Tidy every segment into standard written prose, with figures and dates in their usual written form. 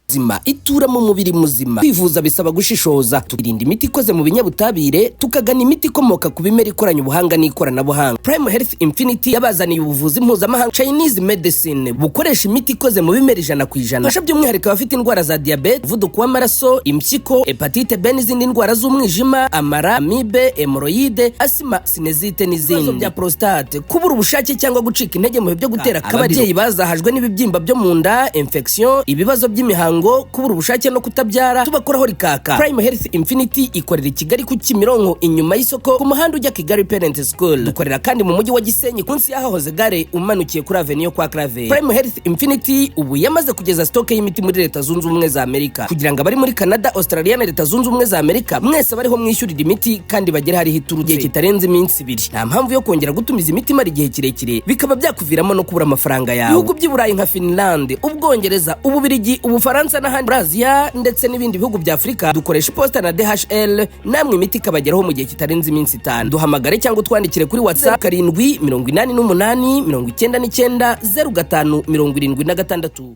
zima itura mu mubiri muzima. Kwivuza bisaba gushishoza, tukirinda imiti ikoze mu binyabutabire, tukagana imiti ikomoka ku bimera ikoranye ubuhanga n'ikoranabuhanga. Prime Health Infinity yabazaniye ubuvuzi mpuzamahanga Chinese medicine bukoresha imiti ikoze mu bimera 100%. Fasha by'umwihariko abafite indwara za diabete, umuvuduko w'amaraso, impyiko, hepatite B n'izindi ndwara z'umwijima, amara, amibe, hemorrhoide, asima, sinezite n'izindi. Bya prostate, kubura ubushake cyangwa gucika intege mu byo gutera akabariro. Ababyeyi bazahajwe n'ibibyimba byo mu nda, infection, ibibazo by'imihango, kubura ubushake no kutabyara, tubakoraho rikaka. Prime Health Infinity ikorera i Kigali ku Kimironko inyuma y'isoko ku muhanda ujya Kigali Parent School. Dukorera kandi mu mujyi wa Gisenyi kunsi yahahoze gare umanukiye kuri Avenue kwa Clave. Prime Health Infinity ubu yamaze kugeza stock y'imiti muri Leta Zunze Ubumwe za Amerika, kugira ngo abari muri Canada, Australia na Leta Zunze Ubumwe za Amerika mwese bariho mwishyurira imiti kandi bagera hari hiturutse kitarenze iminsi 2. Nta mpamvu yo kongera gutumiza imiti mari igihe kirekire bikaba byakuviramo no kubura amafaranga yawe. Ibihugu by'i Burayi nka Finland, Ubwongereza, Ububirigi, Ubufaransa n'ahandi Brazil ndetse n'ibindi bihugu bya Afrika dukoresha posta na DHL, namwe imiti kabageraho mu gihe kitarenze iminsi 5. Duhamagare cyangwa twandikire kuri WhatsApp 78899900576.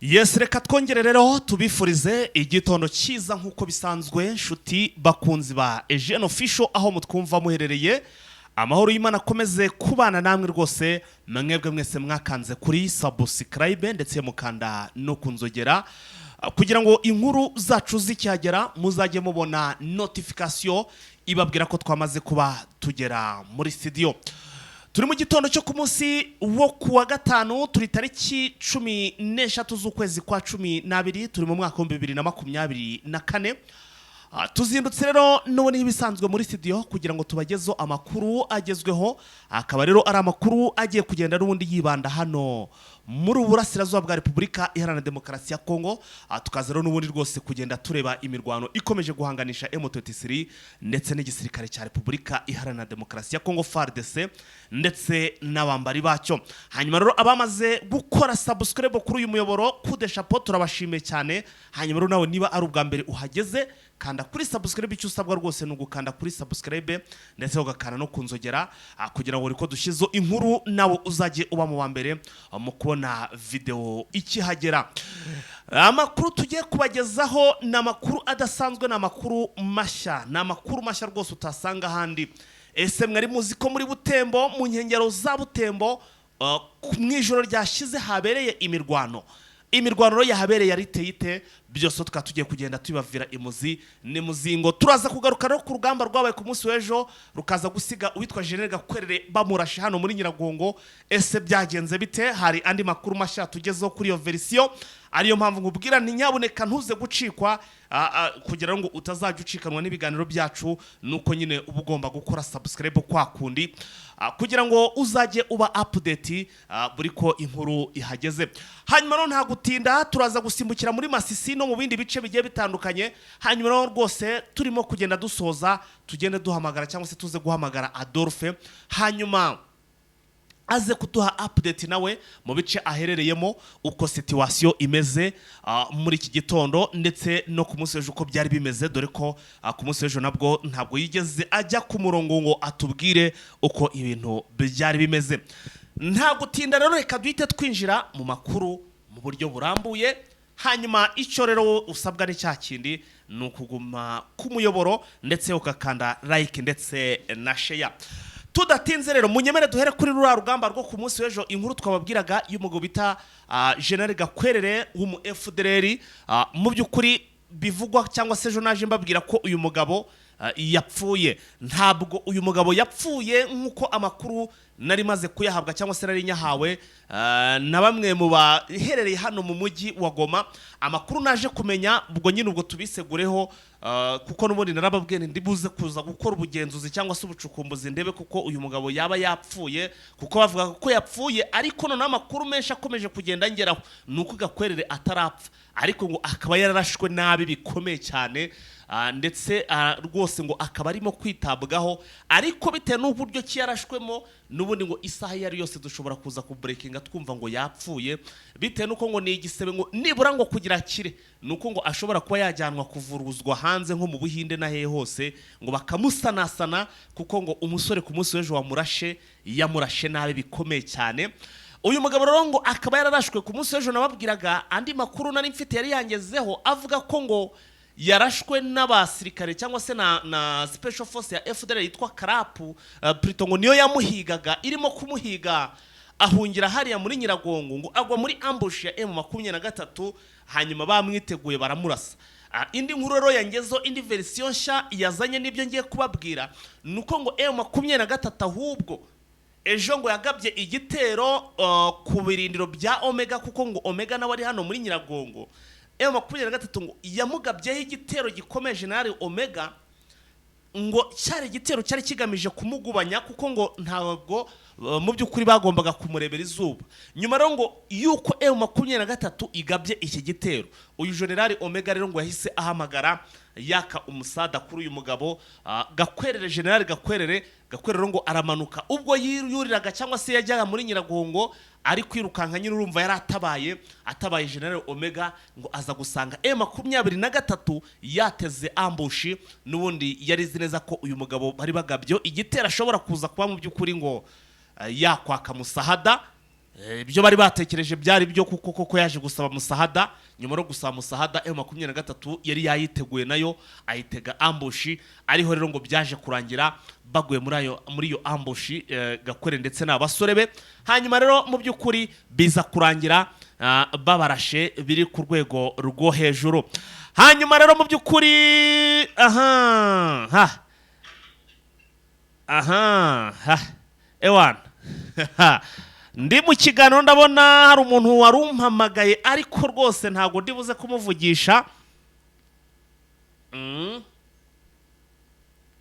Yes, reka twongere rero tubifurize igitondo cyiza nkuko bisanzwe nshuti bakunzi ba Eugene Official aho mutwumva muherereye. Amahoro y'Imana akomeze kubana namwe rwose, mwebwe mwese mwakanze kuri subscribe ndetse mukanda no kunzogera kugira ngo inkuru zacu zicyagera muzajye mubona notification ibabwira ko twamaze kuba tugera muri studio. Turi mu gitondo cyo ku munsi wo kuwa gatanu, turi tariki 13 z'ukwezi kwa 12, turi mu mwaka wa 2024. Tuzindutse rero none ibisanzwe muri studio kugira ngo tubagezo amakuru agezweho, akaba rero ari amakuru agiye kugenda n'ubundi yibanda hano muri uburasirazuba bwa Repubulika Iharanira Demokarasi ya Kongo. Tukaza rero n'ubundi rwose kugenda tureba imirwano ikomeje guhanganisha M23 ndetse n'igisirikare cya Repubulika Iharanira Demokarasi ya Kongo FARDC ndetse n'abambari bacyo. Hanyuma rero abamaze gukora subscribe kuri uyu muyoboro kude chapeau turabashimiye cyane. Hanyuma rero nawe niba ari ubwa mbere uhageze, kanda kuri subscribe, icyo usabwa rwose no gukanda kuri subscribe ndetse ugakana no kunzogera kugira ngo riko dushizo inkuru nawe uzajye uba mu bambere mu kubona video ikihagera. Amakuru tugiye kubagezaho na makuru adasanzwe, na makuru mashya, na makuru mashya rwose utasanga handi. Ese mwari muzi ko muri Butembo, mu nkengero za Butembo, mwijoro ryashize habereye imirwano yahabereye yariteyite byose tukatugiye kugenda tubavira imuzi ni muzingo. Turaza kugaruka no ku rugamba rwabaye ku munsi w'ejo rukaza gusiga uwitwa General Gakwerere bamurashe hano muri Nyiragongo. Ese byagenze bite? Hari andi makuru mashya tugezeho kuri iyo version, ariyo mpamvu nkubwira ni nyabuneka ntuze gucikwa kugira ngo utazajya ucikanwa n'ibiganiro byacu. Nuko nyine uba ugomba gukora subscribe kwa kundi kugira ngo uzajye uba update buri ko inkuru ihageze. Hanyuma no nta gutinda turaza gusimbukira muri Masisi no mu bindi bice bigiye bitandukanye. Hanyuma no rwose turimo kugenda dusoza, tugende duhamagara cyangwa se tuze guhamagara Adolphe hanyuma aze kutuha update nawe mu bice aherereyemo uko situation imeze muri iki gitondo ndetse no ku munsi w'ejo uko byari bimeze, dore ko ku munsi w'ejo nabwo ntabwo yigeze ajya ku murongo ngo atubwire uko ibintu byari bimeze. Nta gutinda rero reka duhite twinjira mu makuru mu buryo burambuye. Hanyuma icyo rero usabwa ni cya kindi ni ukuguma ku muyoboro ndetse ukakanda like ndetse na share. Tudatinze rero munyemere duhere kuri rura rugamba rwo ku munsi w'ejo. Inkuru twababwiraga y'umugabo bita General Gakwerere w'umu FDLR, mu by'ukuri bivugwa cyangwa se ejo naje mbabwira ko uyu mugabo yapfuye. Ntabwo uyu mugabo yapfuye nkuko amakuru nari maze kuyahabwa cyangwa se nari nyahawe na bamwe mu baherereye hano mu mujyi wa Goma. Amakuru naje kumenya ubwo nyine ubwo tubisegureho kuko n'ubundi narababwiye ndibuze kuza gukora ubugenzuzi cyangwa se ubucukumbuzi ndebe kuko uyu mugabo yaba yapfuye, kuko bavuga ko yapfuye ariko none amakuru menshi akomeje kugenda ngeraho nuko Gakwerere atarapfa ariko ngo akaba yararashwe nabi bikomeye cyane ndetse rwose ngo akaba arimo kwitabwaho, ariko bitewe n'uburyo cyarashwemo n'ubundi ngo isaha yari yose dushobora kuza ku breakinga twumva ngo yapfuye, bitewe nuko ngo ni igisebe ngo nibura ngo kugira kire nuko ngo ashobora kuba yajyanwa kuvuruzwa hanze nko mu Buhinde na hehe hose ngo bakamusanasana, kuko ngo umusore ku munsi w'ejo wamurashe yamurashe nabi bikomeye cyane. uyu mugabo rero ngo akaba yararashwe ku munsi w'ejo nababwiraga andi makuru nari mfite yari yangezeho avuga ko ngo yarashwe n'abasirikare cyangwa se na special force ya FDL yitwa Karapu Prito ngo niyo yamuhigaga irimo kumuhiga ahungira hariya muri Nyiragongo ngo agwa muri ambush ya M23 hanyuma bamwiteguye baramurasa. Indi nkuru rero yangezo indi version nshya yazanye nibyo ngiye kubabwira nuko ngo M23 ahubwo ejo ngo yagabye igitero ku birindiro bya Omega kuko ngo Omega nawe ari hano muri Nyiragongo. M23 ngo yamugabyeho igitero gikomeye General Omega ngo cyari igitero cyari kigamije kumugubanya kuko ngo ntabwo mu by'ukuri bagombaga kumurebera izuba. Nyuma rero ngo yuko M23 igabye iki gitero uyu General Omega rero ngo yahise ahamagara yaka umusada kuri uyu mugabo Gakwerere General Gakwerere ngo aramanuka ubwo yuriraga cyangwa se yajyaga muri Nyiragongo ari kwirukanka nyine urumva yari atabaye General Omega ngo aza gusanga M23 yateze ambushi n'ubundi yari zineza ko uyu mugabo bari bagabyo igitero ashobora kuza kuba mu by'ukuri ngo yakwaka musahada. Ibyo bari batekereje byari byo kuko yaje gusaba musahada. Nyuma yo gusaba musahada M23 yari yayiteguye nayo ayitega ambushi ariho rero ngo byaje kurangira baguye muri yo ambushi Gakwere ndetse n'abasore be. Hanyuma rero mu by'ukuri biza kurangira babarashe biri ku rwego rwo hejuru. Hanyuma rero mu by'ukuri ewana ndi mu kiganiro ndabona hari umuntu warumpamagaye ariko rwose ntago ndibuze kumuvugisha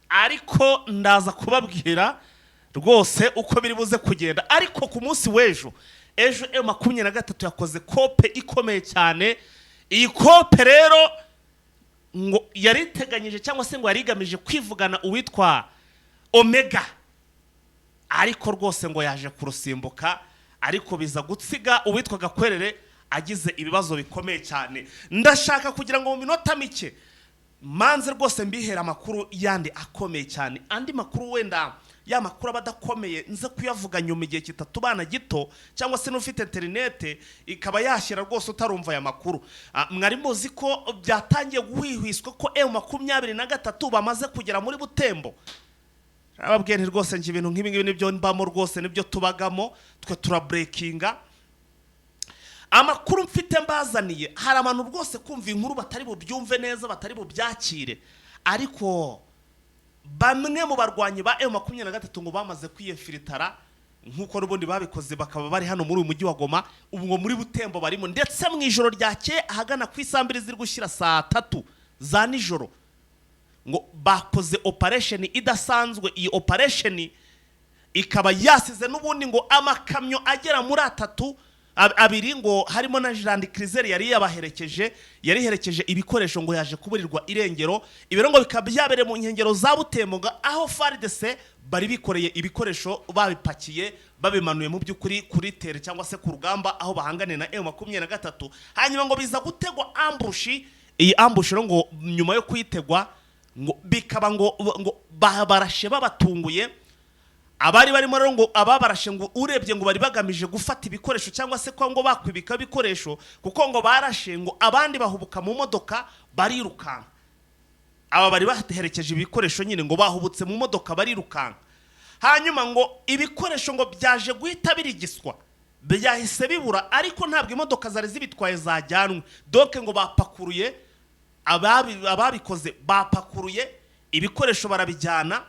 ariko ndaza kubabwira rwose uko biri buze kugenda. Ariko ku munsi w'ejo M23 yakoze kope ikomeye cyane. Iyi kope rero ngo yariteganyije cyangwa se ngo yarigamije kwivugana uwitwa Omega ariko rwose ngo yaje kurusimbuka ariko biza gutsiga uwitwa Gakwerere agize ibibazo bikomeye cyane. Ndashaka kugira ngo mu minota mike manze rwose mbihera amakuru yandi akomeye cyane. Andi makuru wenda ya makuru abadakomeye nze kuyavuga nyuma igihe kitatubana gito cyangwa se n'ufite internet ikaba yashyira rwose utarumva aya makuru. Mwari muzi ko byatangiye guhwihwiswa ko M23 bamaze kugera muri Butembo. Ababwiye rwose nje ibintu nk'ibi nibyo mbamo rwose nibyo tubagamo twe turabreakinga. Amakuru mfite mbazaniye hari abantu rwose kumva inkuru batari bubyumve neza batari bubyakire ariko bamwe mu barwanyi ba M23 ngo bamaze kwiyefilitara nkuko rubundi babikoze bakaba bari hano muri uyu mujyi wa Goma ubwo muri Butembo barimo ndetse mu ijoro ryake ahagana ku isambiri ziri gushyira saa 3 za nijoro ngo bakoze operation idasanzwe. Iyi operation ikaba yasize n'ubundi ngo amakamyo agera muri 3 abiri ngo harimo na Land Cruiser yari yariherekeje ibikoresho ngo yaje kuburirwa irengero. Ibiro ngo bikaba byabere mu nkengero za Butembo aho FARDC bari bikoreye ibikoresho babipakiye babimanuye mu by'ukuri kuri tere cyangwa se ku rugamba aho bahangane na M23. Hanyuma ngo biza gutegwa ambushi. Iyi ambushi ngo nyuma yo kuyitegwa ngo bikaba ngo barashe babatunguye abari barimo rero ngo ababarashe ngo urebye ngo bari bagamije gufata ibikoresho cyangwa se ko ngo bakwibika ibikoresho kuko ngo barashe ngo abandi bahubuka mu modoka barirukanka. Aba bari baherekeje ibikoresho nyine ngo bahubutse mu modoka barirukanka. Hanyuma ngo ibikoresho ngo byaje guhita birigiswa byahise bibura ariko ntabwo imodoka zari zibitwaye zajyanwe donc ngo bapakuruye ababikoze bapakuruye ibikoresho barabijyana.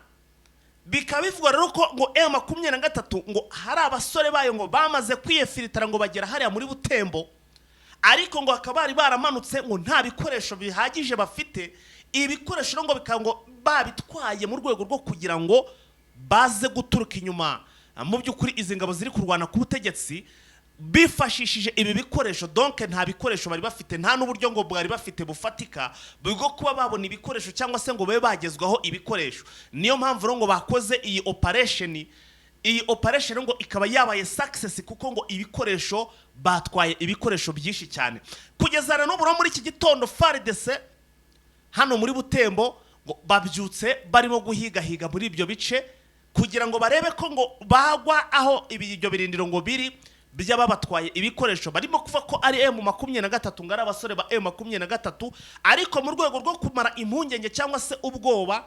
Bikabivugwa rero ko ngo M23 ngo hari abasore bayo ngo bamaze kwiyefilitara ngo bagera hariya muri Butembo ariko ngo akabari baramanutse ngo nta bikoresho bihagije bafite. Ibikoresho ngo bikango babitwaye mu rwego rwo kugira ngo baze guturuka inyuma mu by'ukuri izi ngabo ziri kurwana ku butegetsi bifashishije ibi bikoresho. Donc nta bikoresho bari bafite nta n'uburyo ngo bwari bafite bufatika bwo kuba babona ibikoresho cyangwa se ngo babe bagezwaho ibikoresho. Niyo mpamvu ngo bakoze iyi operation ngo ikaba yabaye success kuko ngo ibikoresho batwaye ibikoresho byinshi cyane. Kugeza na n'uburo muri iki gitondo FARDC hano muri Butembo ngo babyutse barimo guhigahiga muri ibyo bice kugira ngo barebe ko ngo bagwa aho ibyo birindiro ngo biri by'ababatwaye ibikoresho barimo kuva ko ari M23 ngara abasore ba M23 ariko mu rwego rwo kumara impungenge cyangwa se ubwoba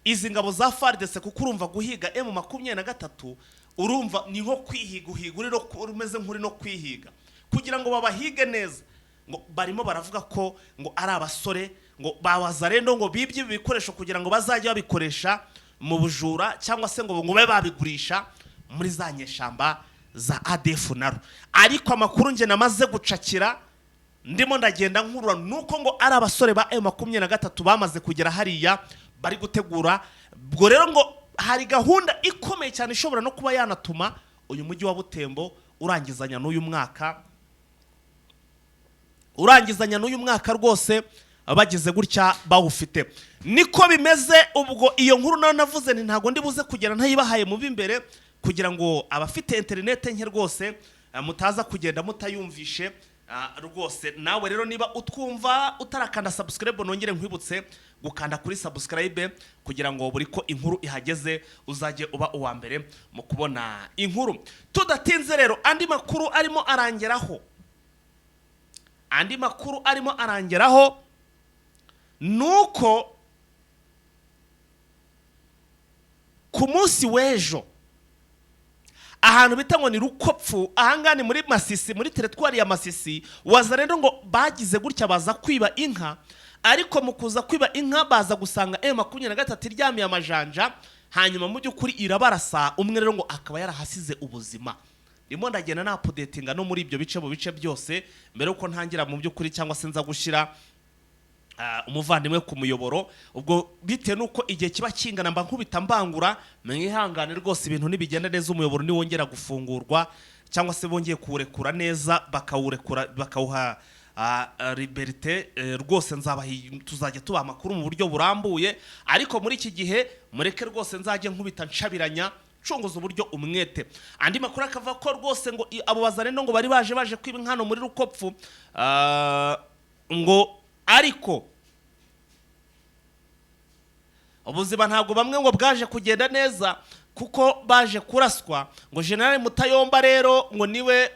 izi ngabo za FARDC kuko urumva guhiga M23 urumva niho kwihiga uhiguriro rumeze nkuri no kwihiga kugira ngo babahige neza ngo barimo baravuga ko ngo ari abasore ngo bawazarendo ngo bibye ibikoresho kugira ngo bazajye babikoresha mu bujura cyangwa se ngo babe babigurisha muri za nyeshamba za ADF naro ariko amakuru nge namaze gucakira ndimo ndagenda nkurura nuko ngo ari abasore ba M23 bamaze kugera hariya bari gutegura bwo rero ngo hari gahunda ikomeye cyane ishobora no kuba yanatuma uyu mujyi wa Butembo urangizanya n'uyu mwaka rwose abagize gutya bawufite niko bimeze ubwo iyo nkuru nayo navuze nti ntago ndi buze kugera ntayibahaye mu bimbere kugira ngo abafite internet nke rwose mutaza kugenda mutayumvishe rwose nawe rero niba utwumva utarakanda subscribe nongere nkwibutse gukanda kuri subscribe kugira ngo buri ko inkuru ihageze uzajye uba uwa mbere mu kubona inkuru tudatinze rero andi makuru arimo arangeraho nuko ku munsi w'ejo ahantu bita ngo ni Rukopfu ahangane muri Masisi muri teritwari ya Masisi wazarendo ngo bagize gutya baza kwiba inka ariko mu kuza kwiba inka baza gusanga M23 iryamiye amajanja hanyuma mu by'ukuri irabarasa umwe rero ngo akaba yarahasize ubuzima ndimo ndagenda na updatinga no muri ibyo bice mu bice byose mbere uko ntangira mu by'ukuri cyangwa se nza gushira umuvandimwe ku muyoboro ubwo bite nuko igihe kiba kingana mba nkubita mbangura mwihangane rwose ibintu nibigenda neza umuyoboro ni wongera gufungurwa cyangwa se bongeye kurekura neza bakawuha liberté rwose tuzajya tuba amakuru mu buryo burambuye ariko muri iki gihe mureke rwose nzajye nkubita ncabiranya cunguza uburyo umwete andi makuru akava ko rwose ngo abo bazarendo ngo bari baje kwiba inkano muri Rukopfu ngo ariko ubuzima ntabwo bamwe ngo bwaje kugenda neza kuko baje kuraswa ngo General Mutayomba rero ngo niwe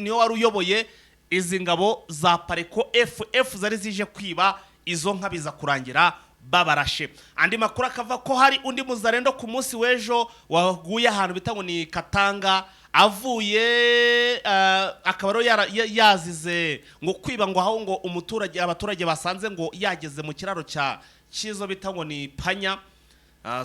wari uyoboye izi ngabo za Pareko FF zari zije kwiba izo nka biza kurangira babarashe andi makuru akava ko hari undi muzarendo ku munsi w'ejo waguye ahantu bita ngo ni Katanga avuye akabaro yazize ngo kwiba ngo aho ngo abaturage basanze ngo yageze mu kiraro cyizo bita ngo ni panya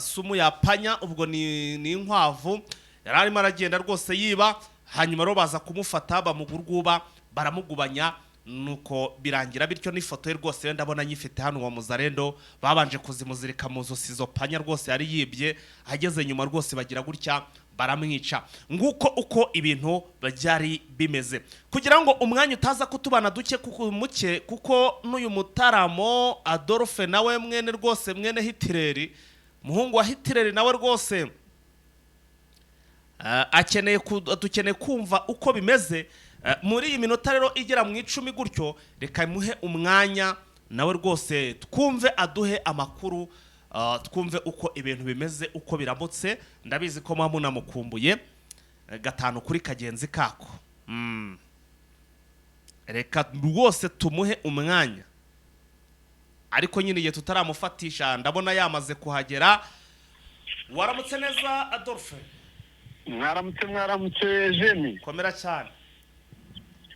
sumu ya panya ubwo ni inkwavu yararimo aragenda rwose yiba hanyuma ro baza kumufata bamugurguba baramugubanya nuko birangira bityo n'ifoto ye rwose ndabona nyifite hano wa muzarendo babanje kuzimuzirika mu zosi zo panya rwose yari yibye ageze nyuma rwose bagira gutya baramwica nguko uko ibintu byari bimeze kugira ngo umwanya utaza kutubana duke kuko n'uyu mutaramo Adolphe nawe mwene Hitler muhungu wa Hitler nawe rwose dukeneye kumva uko bimeze muri iyi minota rero igera mu 10 gutyo reka muhe umwanya nawe rwose twumve aduhe amakuru twumve uko ibintu bimeze uko biramutse ndabizi ko munamukumbuye gatanu kuri kagenzi kako reka rwose tumuhe umwanya ariko nyine igihe tutaramufatisha ndabona yamaze kuhagera waramutse neza Adolphe mwaramutse Jemi komera cyane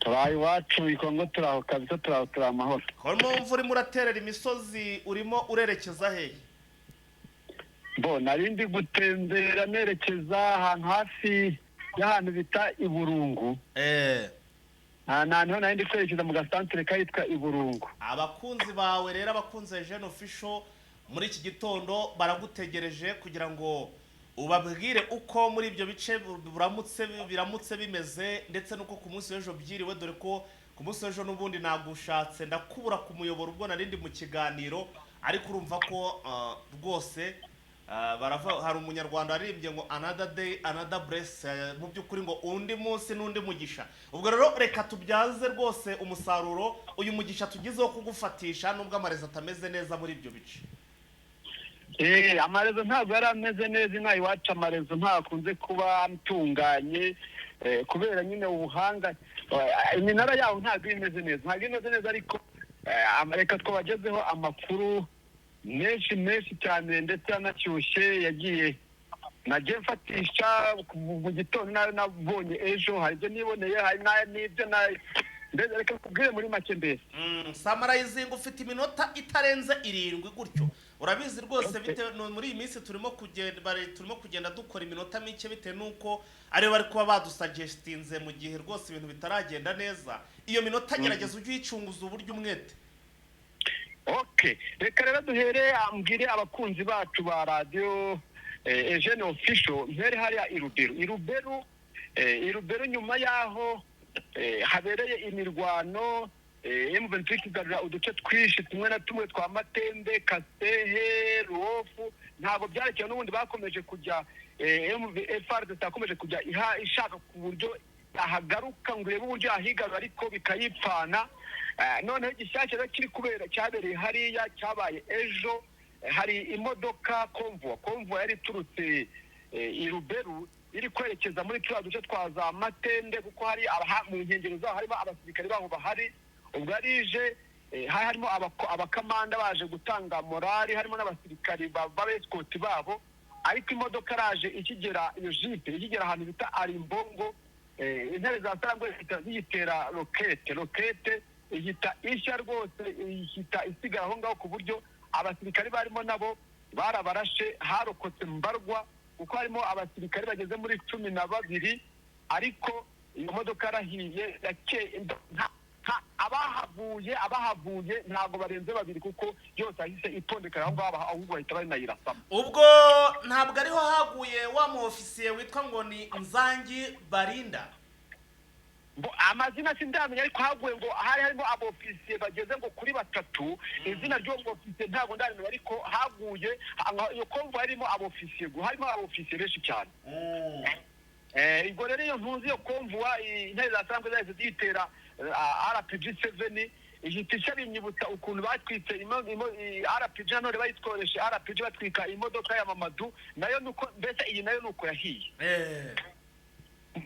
turayi wacu ikongo turaho kabisa turaho amahoro hormo mvuri muraterera imisozi urimo urerekeza hehe narindi gutembera nerekeza ahantu hafi y'ahantu bita Iburungu niho narindi kwerekeza mu gasantere kayitwa Iburungu abakunzi bawe rero abakunze Jeune Official muri iki gitondo baragutegereje kugira ngo ubabwire uko muri ibyo bice biramutse bimeze ndetse nuko ku munsi w'ejo byiriwe dore ko ku munsi w'ejo n'ubundi nagushatse ndakubura ku muyoboro ubwo narindi mu kiganiro ariko urumva ko rwose hari umunyarwanda aririmbye ngo another day another bless mu by'ukuri ngo undi munsi n'undi mugisha ubwo rero reka tubyaze rwose umusaruro uyu mugisha tugizeho kugufatisha nubwo amareza atameze neza muri ibyo bice amarezo ntabwo yari ameze neza inaha iwacu. Amarezo ntakunze kuba atunganye kubera nyine ubuhanga. Iminara yaho ntabwo imeze neza, ariko reka twabagezeho amakuru menshi cyane ndetse anashyushye yagiye nagiye mfatisha mu gitondo nabonye ejo. Hari ibyo niboneye, hari n'ibyo mbese reka kubwire muri make mbese. Samarayizinga ufite iminota itarenze 7 gutyo. Urabizi rwose bitewe muri iyi minsi turimo kugenda dukora iminota mike bitewe nuko ari bari kuba badusuggestinze mu gihe rwose ibintu bitaragenda neza. Iyo minota gerageza ujye uyicunguza uburyo umwete. Okay, reka rero duhere ambwire abakunzi bacu ba radio Eugene Official mpere hariya Iruberu nyuma yaho habereye imirwano. M23 kigarura uduce twishi tumwe na tumwe twa Matembe, Kasehe, Ruofu. Ntabwo byarekeye n'ubundi bakomeje kujya FRDC akomeje kujya ishaka ku buryo ahagaruka ngo urebe uburyo ahigarura, ariko bikayipfana. Noneho igishyashya kiri kubera cyabereye hariya cyabaye ejo. Hari imodoka konvuwa yari iturutse Iruberu iri kwerekeza muri twa duce twa za Matende, kuko hari mu nkengero zaho harimo abasirikare baho bahari. Ubwo arije harimo abakamanda baje gutanga morali, harimo n'abasirikare b'abescoti babo. Ariko imodoka raje ikigera iyo jipe ikigera ahantu bita Arimbongo, intare za Sarangwe zitera rokete ihita ishya rwose, ihita isigara aho ngaho, ku buryo abasirikare barimo nabo barabarashe. Harokotse mbarwa kuko harimo abasirikare bageze muri 12, ariko iyo modoka yarahiye abahavuye ntabwo barenze 2 kuko yose ahise itondekana aho ngaho, ahubwo bahita barinayirasamo. Ubwo ntabwo ariho haguye wa mu ofisiye witwa ngo ni Nzangi Barinda. Amazina sindamenya, ariko haguye ngo harimo abofisiye bageze ngo kuri 3. Izina ryo ngo ofisiye ntabwo ndamenya, ariko haguye iyo konvo harimo abofisiye benshi cyane. Ubwo rero iyo ntuzi yo konvuwa intare za Sarangwe zahise zitera RPG7 ihita ishabinyibutsa ukuntu batwitse RPG none bayitworeshe RPG batwika imodoka ya Mamadu, nayo nuko mbese iyi nayo nuko yahiye.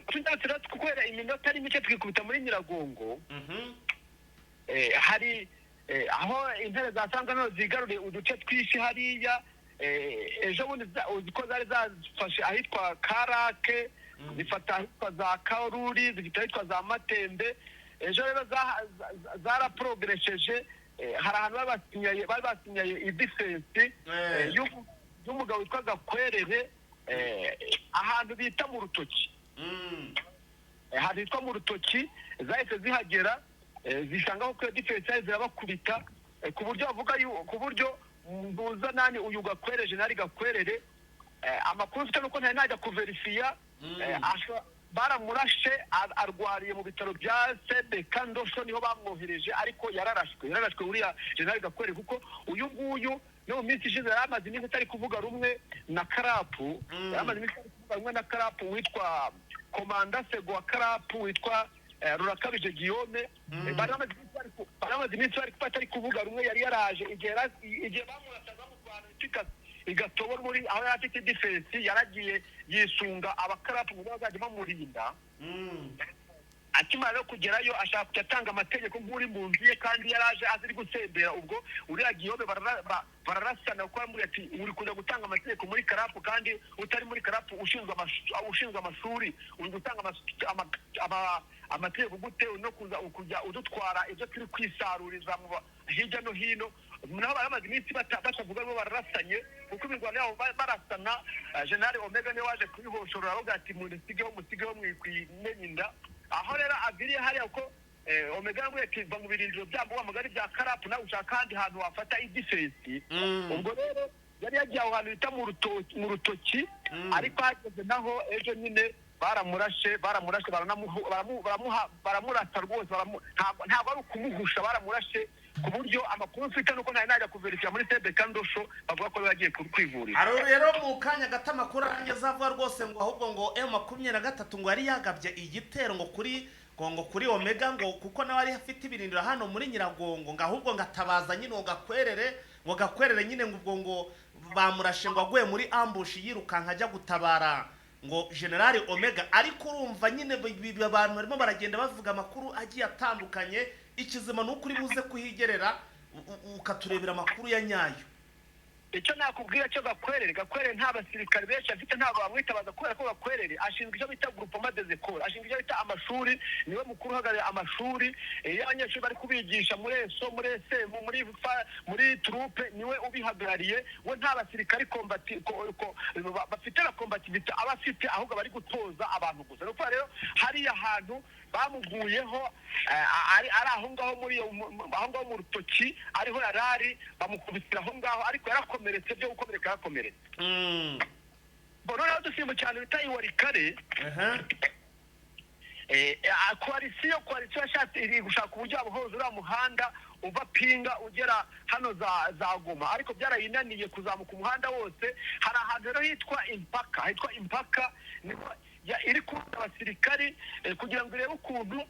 Tunatira kukwera iminota ari mike twikubita muri Nyiragongo. Hari aho intare za Sarangwe no zigaruriye uduce twishi hariya. Ejo bundi uziko zari zafashe ahitwa Karake, zifata ahitwa za Karuri, zifata ahitwa za Matembe. Ejo rero zaraprogresheje. Hari ahantu bari basinyaye idefense y'umugabo witwa Gakwerere, ahantu bita mu Rutoki. Haditwa mu Rutoki zahise zihagera, zisanga ko defense zirabakubita, ku buryo avuga ku buryo mbuza nani uyu Gakwerere nari Gakwerere. Amakuru mfite nuko ntari najya kuverifiya. Baramurashe arwariye mu bitaro bya Sebekandosho, niho bamwohereje, ariko yararashwe uriya General Gakwerere, kuko uyu nguyu no mu minsi ishize yaramaze iminsi atari kuvuga rumwe na Karapu. Yaramaze iminsi atari kuvuga rumwe na Karapu witwa Komanda Sego wa Karapu witwa Rurakabije Guillaume. Baramaze iminsi atari kuvuga rumwe. Yari yaraje igihe bamurataga mu Rwanda igatobora muri aho yafite defense, yaragiye yisunga abakarapu ngo bazajye bamurinda. Akimara kugerayo ashaka kutanga amategeko nk'uri mu nzu ye, kandi yaraje aziri gusembera. Ubwo uriya Guillaume bararasana ko muri ati uri kujya gutanga amategeko muri Karapu, kandi utari muri Karapu ushinzwe amashuri, uri gutanga amategeko gute no kujya udutwara ibyo turi kwisaruriza mu hirya no hino. Nabo baramaze iminsi batavuga ngo bararasanye, kuko imirwano yabo barasana. General Omega niwe waje kubihoshorora avuga ati musigeho mwikwimenyinda. Aho rero abiriye hariya ko Omega ngo yakiva mu birindiro byabo wamugari bya Karapu, nawe ushaka kandi hantu wafata idefense. Ubwo rero yari yagiye aho hantu bita mu Rutoki, ariko hageze naho ejo nyine baramurashe baramurasa rwose. Ntabwo ari ukumuhusha, baramurashe, ku buryo amakuru mfite nuko ntari najya kuverifiya muri Sebekandosho bavuga ko bagiye kwivurira. Aro rero mu kanya gata amakuru arangeza avuga rwose ngo ahubwo ngo M23 ngo yari yagabye igitero ngo kuri Omega, ngo kuko nawe ari afite ibirindiro hano muri Nyiragongo, ngo ahubwo ngatabaza nyine ngo Gakwerere nyine ngo ubwo ngo bamurashe ngo aguye muri ambush yirukanka ajya gutabara ngo General Omega, ariko urumva nyine abantu barimo baragenda bavuga amakuru agiye atandukanye. Ikizima n'ukuri buze kuhigerera ukaturebera amakuru ya nyayo. Icyo nakubwira cyo Gakwerere nta basirikare benshi afite, ntabwo bamwitabaza kubera ko Gakwerere ashinzwe icyo bita groupement des écoles, ashinzwe icyo bita amashuri, niwe mukuru uhagarariye amashuri. Iyo abanyeshuri bari kubigisha muri eso muri SM muri troupe niwe ubihagarariye. We nta basirikare bafite la combativité abafite, ahubwo bari gutoza abantu gusa. Nuko rero hari ahantu bamuguyeho ari aho ngaho mu rutoki ariho yarari, bamukubitira aho ngaho, ariko yarakomeretse byo gukomereka yakomeretse. Bono rero dusimba cyane bita iwarikare. Koalisiyo yashatse iri gushaka uburyo abuhoza uriya muhanda uva Pinga ugera hano za Goma, ariko byarayinaniye kuzamuka umuhanda wose. Hari ahantu rero hitwa impaka iri kuza abasirikari kugira ngo irebe ukuntu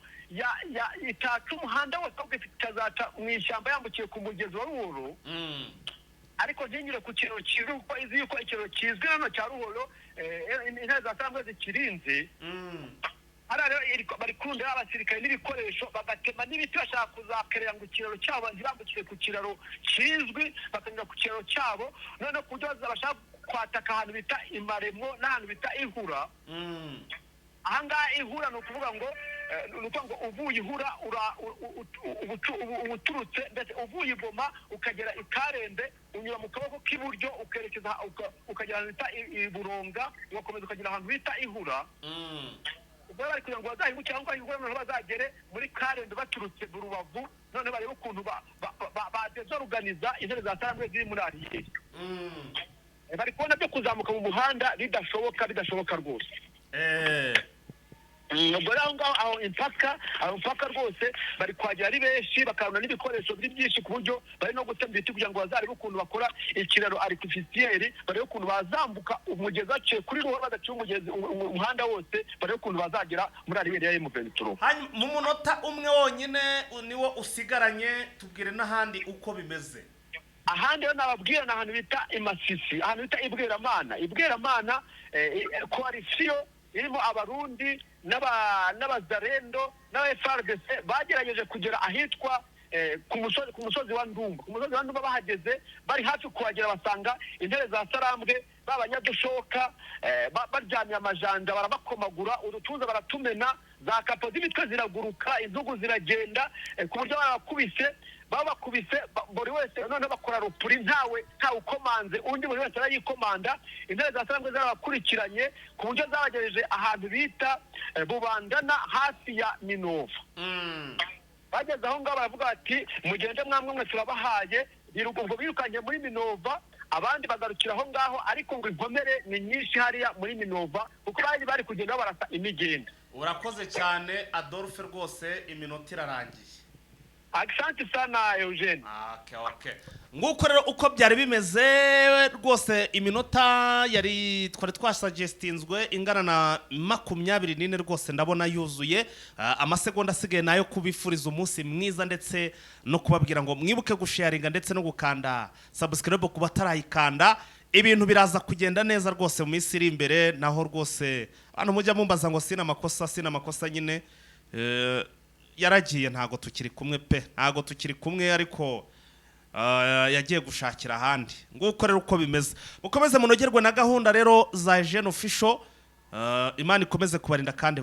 itaca umuhanda wose, ahubwo ikazaca mu ishyamba yambukiye ku mugezi wa Ruhoro. Ariko ntinyure ku kiraro kizwi, kuko izi yuko ikiraro kizwi hano cya Ruhoro intare za Sambwe zikirinze. Rero bari kurundira abasirikare n'ibikoresho, bagatema n'ibiti bashaka kuzakerera ngo ikiraro cyabo ntibambukire ku kiraro kizwi, bakanyura ku kiraro cyabo. None ku buryo bashaka kwataka ahantu bita Imaremo n'ahantu bita Ihura. Ahangaha Ihura ni ukuvuga ngo uvuye Ihura uturutse ndetse uvuye Igoma ukagera Ikarembe, unyura mu kaboko k'iburyo ukerekeza ukagera ahantu bita Iburonga, ugakomeza ukagera ahantu bita Ihura. Ubwo bari kugira ngo bazahingu cyangwa Ihura noneho bazagere muri Karembe baturutse mu Rubavu, none barebe ukuntu badezoruganiza intare za Sambwe ziri muri Ariyeri. Bari kubona byo kuzamuka mu muhanda bidashoboka rwose. Ubwo rero aho impaka rwose bari kwagera ari benshi, bakaruna n'ibikoresho byinshi ku buryo bari no gutema ibiti kugira ngo bazarebe ukuntu bakora ikiraro artificiel, barebe ukuntu bazambuka umugezi aciye kuri Ruhoro badaciye umugezi umuhanda wose, barebe ukuntu bazagera muri Ariyeri ya M23. Mu munota umwe wonyine niwo usigaranye, tubwire n'ahandi uko bimeze. Ahandi rero nababwira n'ahantu bita Imasisi, ahantu bita Ibweramana. Koalisiyo irimo abarundi n'abazarendo n'abaFRDC bagerageje kugera ahitwa ku musozi wa Ndumba. Bahageze bari hafi kuhagera, basanga intare za Sarambwe b'abanyadushoka baryamye amajanja, barabakomagura, udutuza baratumena, za kapo z'imitwe ziraguruka, intugu ziragenda, ku buryo babakubise buri wese none bakora rupuri, ntawe ukomanze undi, buri wese arayikomanda. Intare za Sarambwe zarabakurikiranye ku buryo zabagejeje ahantu bita Bubandana hafi ya Minova. Bageze aho ngaho baravuga bati mugende mwamwe turabahaye, ubwo birukanye muri Minova, abandi bagarukira aho ngaho, ariko ngo inkomere ni nyinshi hariya muri Minova kuko bari kugenda barasa imigenda. Urakoze cyane Adolphe, rwose iminota irarangiye. Asante sana Eugene. Okay. Nguko rero uko byari bimeze rwose, iminota twari twasuggestinzwe ingana na 24 rwose ndabona yuzuye. Amasegonda asigaye nayo kubifuriza umunsi mwiza, ndetse no kubabwira ngo mwibuke gusharinga ndetse no gukanda subscribe kuba tarayikanda. Ibintu biraza kugenda neza rwose mu minsi iri imbere, naho rwose abantu mujya mumbaza ngo sina amakosa nyine yaragiye, ntago tukiri kumwe ariko yagiye gushakira ahandi. Nguko rero uko bimeze, mukomeze munogerwe na gahunda rero za Jeune Official. Imana ikomeze kubarinda kandi